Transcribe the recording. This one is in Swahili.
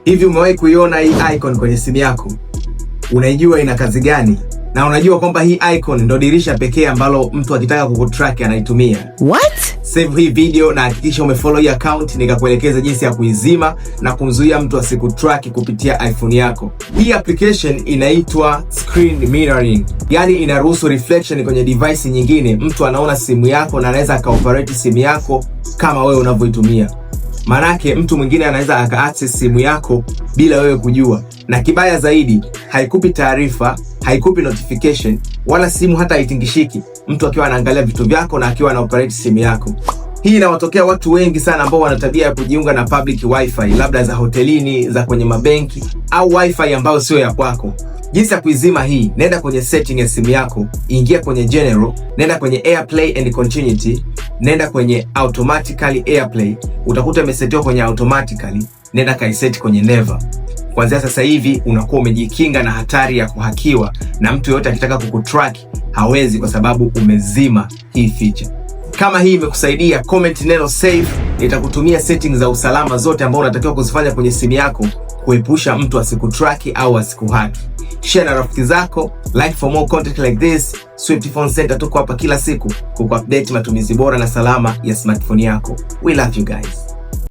Hivi umewahi kuiona hii icon kwenye simu yako? Unaijua ina kazi gani? Na unajua kwamba hii icon ndo dirisha pekee ambalo mtu akitaka kukutrack anaitumia? What? Save hii video na hakikisha umefollow hii account nikakuelekeza jinsi ya kuizima na kumzuia mtu asikutrack kupitia iPhone yako. Hii application inaitwa screen mirroring. Yaani inaruhusu reflection kwenye device nyingine. Mtu anaona simu yako na anaweza akaoperate simu yako kama wewe unavyoitumia. Manake mtu mwingine anaweza aka-access simu yako bila wewe kujua. Na kibaya zaidi, haikupi taarifa, haikupi notification, wala simu hata haitingishiki mtu akiwa anaangalia vitu vyako na akiwa anaoperate simu yako. Hii inawatokea watu wengi sana ambao wana tabia ya kujiunga na public wifi, labda za hotelini, za kwenye mabenki au wifi ambayo sio ya kwako. Jinsi ya kuizima hii, nenda kwenye setting ya simu yako, ingia kwenye general, nenda kwenye airplay and continuity, nenda kwenye automatically airplay, utakuta imesetiwa kwenye automatically, nenda kaiseti kwenye never. Kuanzia sasa hivi unakuwa umejikinga na hatari ya kuhakiwa, na mtu yote akitaka kukutrack hawezi, kwa sababu umezima hii feature. Kama hii imekusaidia, comment neno save, nitakutumia settings za usalama zote ambao unatakiwa kuzifanya kwenye simu yako kuepusha mtu asikutrack au asikuhaki. Share na rafiki zako, like for more content like this. Swift Phone Center tuko hapa kila siku kukuupdate matumizi bora na salama ya smartphone yako. We love you guys.